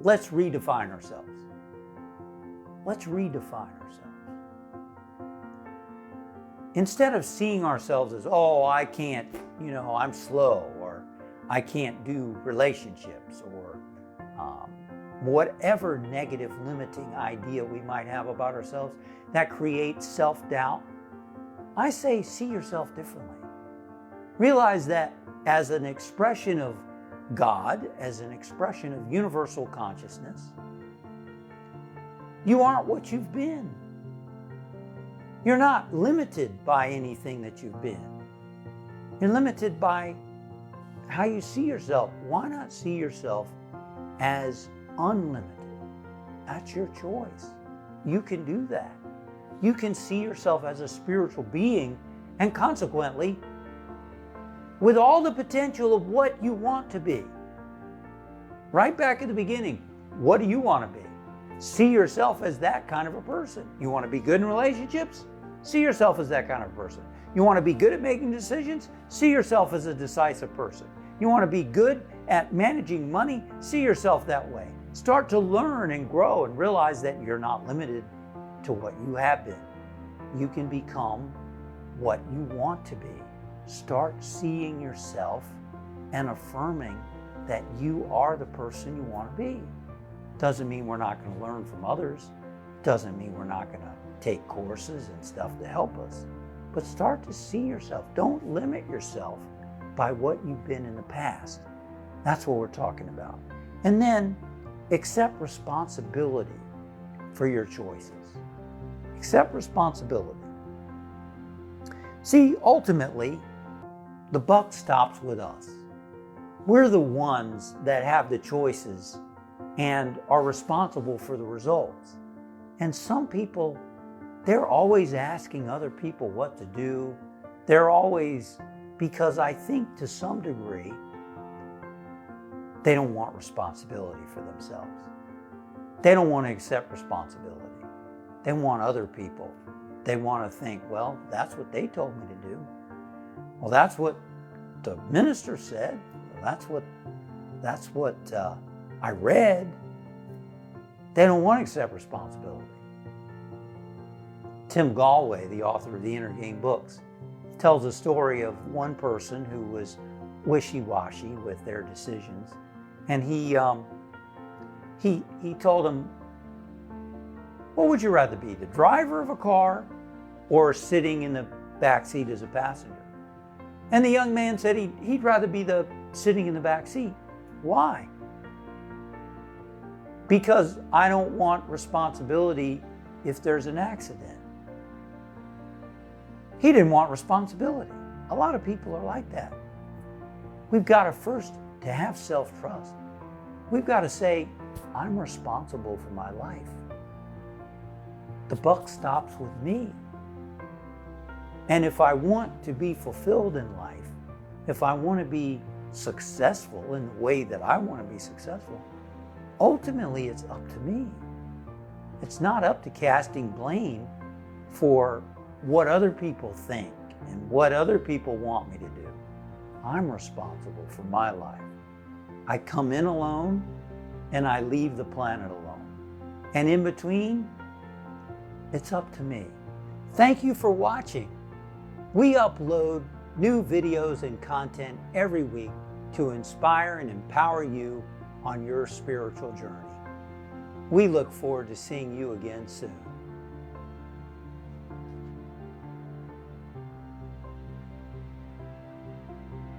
let's redefine ourselves. Let's redefine ourselves. Instead of seeing ourselves as, oh, I can't, I'm slow, or I can't do relationships, or whatever negative limiting idea we might have about ourselves that creates self-doubt, I say see yourself differently. Realize that as an expression of God, as an expression of universal consciousness, you aren't what you've been. You're not limited by anything that you've been. You're limited by how you see yourself. Why not see yourself as unlimited? That's your choice. You can do that. You can see yourself as a spiritual being, and consequently, with all the potential of what you want to be. Right back at the beginning, what do you want to be? See yourself as that kind of a person. You want to be good in relationships? See yourself as that kind of a person. You want to be good at making decisions? See yourself as a decisive person. You want to be good at managing money? See yourself that way. Start to learn and grow and realize that you're not limited to what you have been. You can become what you want to be. Start seeing yourself and affirming that you are the person you want to be. Doesn't mean we're not going to learn from others. Doesn't mean we're not going to take courses and stuff to help us. But start to see yourself. Don't limit yourself by what you've been in the past. That's what we're talking about. And then accept responsibility for your choices. Accept responsibility. See, ultimately, the buck stops with us. We're the ones that have the choices and are responsible for the results. And some people, they're always asking other people what to do. They're always, because I think to some degree, they don't want responsibility for themselves. They don't want to accept responsibility. They want other people. They want to think, well, that's what they told me to do. Well, that's what the minister said. That's what I read. They don't want to accept responsibility. Tim Galway, the author of the Inner Game books, tells a story of one person who was wishy-washy with their decisions. And he told him, what would you rather be, the driver of a car or sitting in the back seat as a passenger? And the young man said he'd rather be the sitting in the back seat. Why? Because I don't want responsibility if there's an accident. He didn't want responsibility. A lot of people are like that. We've got to first to have self-trust. We've got to say, I'm responsible for my life. The buck stops with me. And if I want to be fulfilled in life, if I want to be successful in the way that I want to be successful, ultimately it's up to me. It's not up to casting blame for what other people think and what other people want me to do. I'm responsible for my life. I come in alone and I leave the planet alone. And in between, it's up to me. Thank you for watching. We upload new videos and content every week to inspire and empower you on your spiritual journey. We look forward to seeing you again soon.